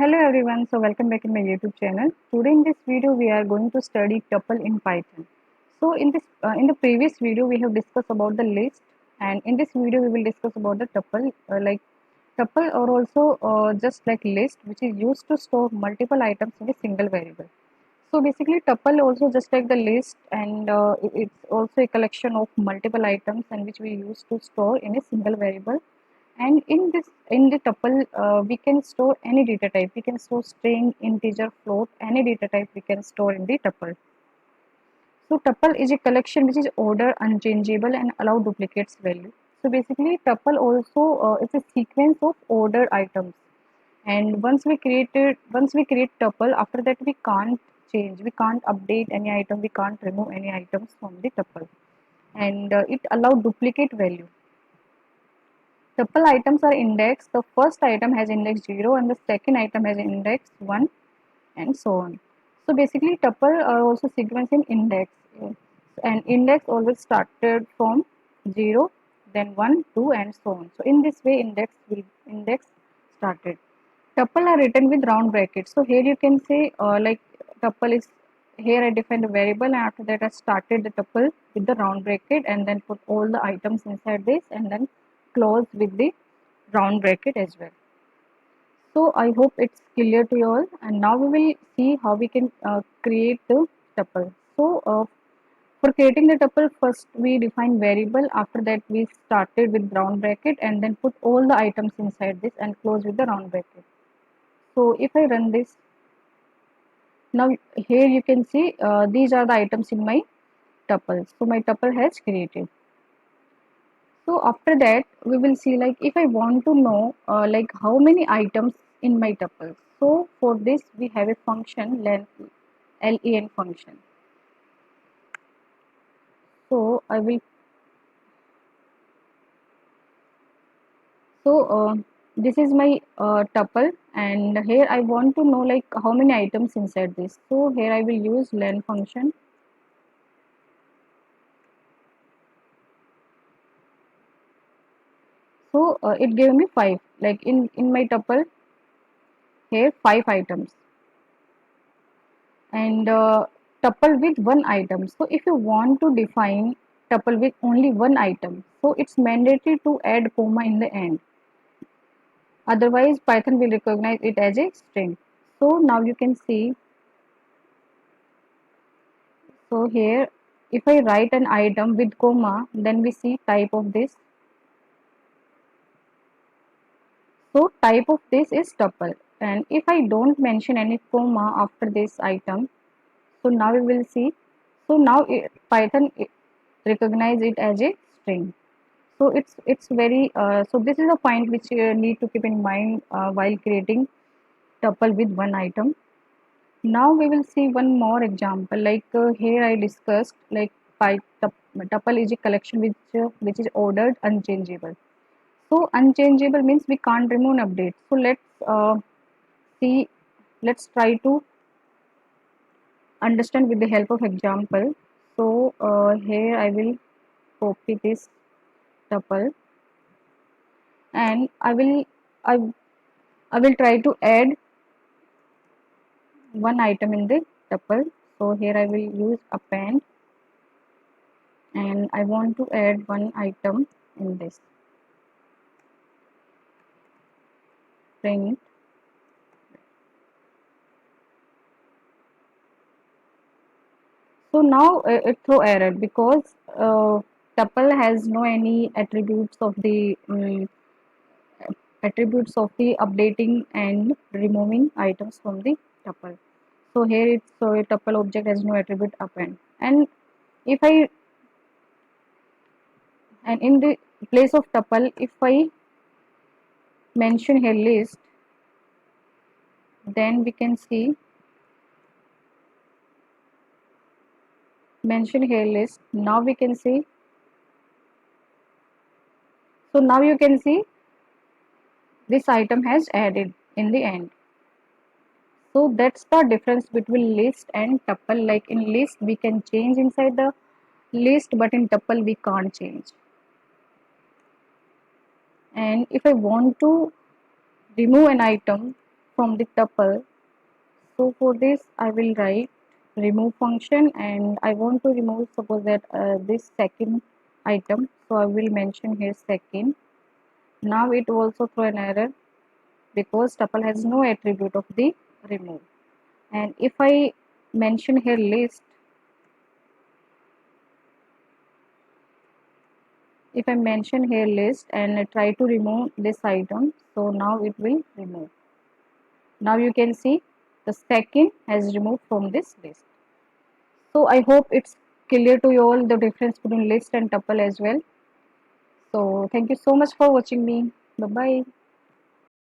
Hello everyone, so welcome back in my YouTube channel. Today in this video we are going to study tuple in Python. So in the previous video we have discussed about the list, and in this video we will discuss about the tuple. Tuple or also just like list, which is used to store multiple items in a single variable. So basically tuple also just like the list, and it's also a collection of multiple items and which we use to store in a single variable. And in the tuple, we can store any data type. We can store string, integer, float, any data type we can store in the tuple. So tuple is a collection which is order unchangeable and allow duplicates value. So basically tuple also is a sequence of ordered items. And once we create tuple, after that we can't change, we can't update any item, we can't remove any items from the tuple. And it allow duplicate value. Tuple items are indexed. The first item has index 0 and the second item has index 1 and so on. So basically tuple are also sequence in index. And index always started from 0, then 1, 2 and so on. So in this way index started. Tuple are written with round brackets. So here you can say like tuple is, here I defined a variable and after that I started the tuple with the round bracket and then put all the items inside this and then close with the round bracket as well. So I hope it's clear to you all, and now we will see how we can create the tuple. So for creating the tuple, first we define variable, after that we started with round bracket and then put all the items inside this and close with the round bracket. So if I run this, now here you can see these are the items in my tuple. So my tuple has created. So after that we will see like if I want to know like how many items in my tuple. So for this we have a function len function. So I will so this is my tuple, and here I want to know like how many items inside this. So here I will use len function. So it gave me 5, like in my tuple here 5 items, and tuple with one item. So if you want to define tuple with only one item, so it's mandatory to add comma in the end, otherwise Python will recognize it as a string. So now you can see, so here if I write an item with comma, then we see type of this. So type of this is tuple, and if I don't mention any comma after this item, so now we will see, so now Python recognize it as a string. So it's very so this is a point which you need to keep in mind while creating tuple with one item. Now we will see one more example, like here I discussed like tuple is a collection which is ordered unchangeable. So unchangeable means we can't remove an update. So see, let's try to understand with the help of example. So here I will copy this tuple, and I, I will try to add one item in the tuple. So here I will use append, and I want to add one item in this print. So now it throw error because tuple has no any attributes of the updating and removing items from the tuple. So here it's so a tuple object has no attribute append, and if I and in the place of tuple, if I mention here list, then we can see mention here list. Now we can see, so now you can see this item has added in the end. So that's the difference between list and tuple. Like in list we can change inside the list, but in tuple we can't change. And if I want to remove an item from the tuple. So for this I will write remove function, and I want to remove, suppose that this second item, so I will mention here second. Now it will also throw an error because tuple has no attribute of the remove. And if I mention here list, if I mention here list and try to remove this item, so now it will remove. Now you can see the second has removed from this list. So I hope it's clear to you all the difference between list and tuple as well. So thank you so much for watching me. Bye bye.